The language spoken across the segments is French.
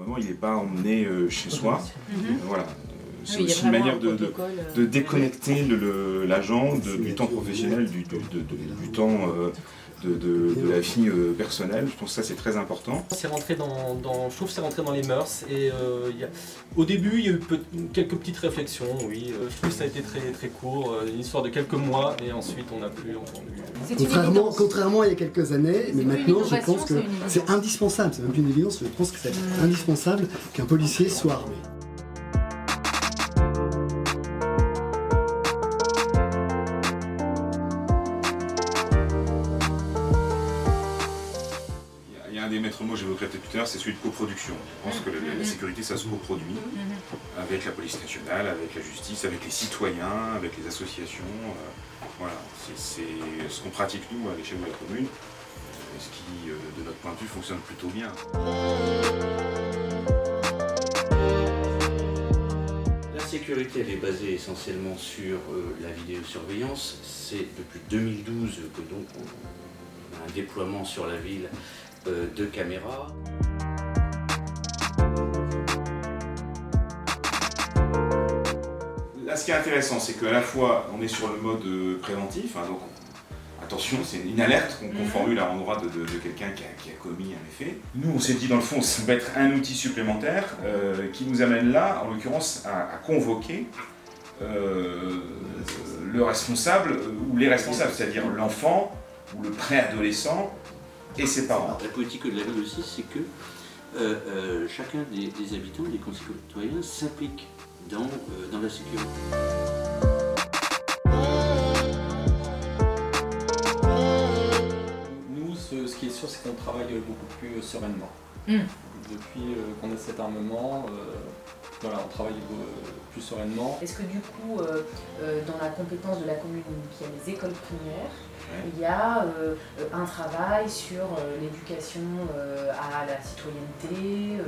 avant il n'est pas emmené chez soi. Voilà. C'est Oui, aussi une manière de déconnecter l'agent du temps professionnel, du temps de la vie personnelle. Je pense que ça c'est très important. C'est rentré je trouve que c'est rentré dans les mœurs et au début il y a eu quelques petites réflexions, oui. Je trouve que ça a été très court, une histoire de quelques mois et ensuite on n'a plus entendu. Contrairement à il y a quelques années, mais maintenant je pense que c'est indispensable, c'est même plus une évidence, je pense que c'est indispensable qu'un policier soit armé. Un des maîtres mots que j'évoquerai tout à l'heure, c'est celui de coproduction. Je pense que la sécurité, ça se coproduit avec la police nationale, avec la justice, avec les citoyens, avec les associations. Voilà, c'est ce qu'on pratique nous à l'échelle de la commune, ce qui, de notre point de vue, fonctionne plutôt bien. La sécurité, elle est basée essentiellement sur la vidéosurveillance. C'est depuis 2012 que donc on a un déploiement sur la ville de caméras. Là, ce qui est intéressant, c'est qu'à la fois, on est sur le mode préventif, hein, donc attention, c'est une alerte qu'on formule à l'endroit de quelqu'un qui a commis un effet. Nous, on s'est dit, dans le fond, ça va être un outil supplémentaire qui nous amène là, en l'occurrence, à convoquer le responsable ou les responsables, c'est-à-dire l'enfant ou le préadolescent et ses parents. La politique de la ville aussi, c'est que chacun des habitants, des concitoyens, s'implique dans la sécurité. Nous, ce qui est sûr, c'est qu'on travaille beaucoup plus sereinement. Depuis qu'on a cet armement, voilà, on travaille plus sereinement. Est-ce que du coup, dans la compétence de la commune qui a les écoles primaires, il y a un travail sur l'éducation à la citoyenneté,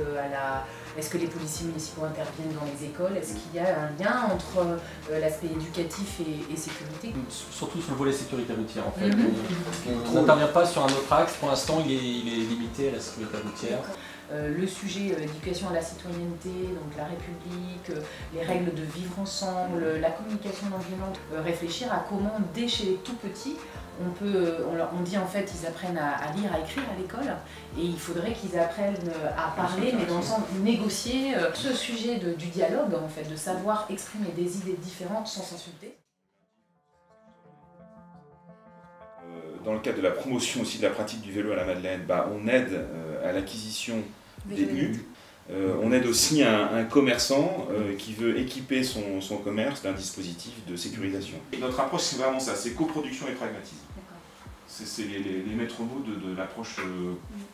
est-ce que les policiers municipaux interviennent dans les écoles? Est-ce qu'il y a un lien entre l'aspect éducatif et sécurité? Surtout sur le volet sécurité routière en fait. On n'intervient pas sur un autre axe, pour l'instant il est limité à la sécurité routière. Le sujet éducation à la citoyenneté, donc la République, les règles de vivre ensemble, la communication non violente, réfléchir à comment dès chez les tout petits, on dit en fait ils apprennent à lire, à écrire à l'école et il faudrait qu'ils apprennent à parler mais dans le sens de négocier ce sujet du dialogue en fait, de savoir exprimer des idées différentes sans s'insulter. Dans le cadre de la promotion aussi de la pratique du vélo à la Madeleine, on aide à l'acquisition des pneus. On aide aussi un commerçant qui veut équiper son commerce d'un dispositif de sécurisation. Et notre approche, c'est vraiment ça, c'est coproduction et pragmatisme. C'est les maîtres mots de l'approche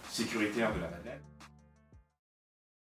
sécuritaire de la Madeleine.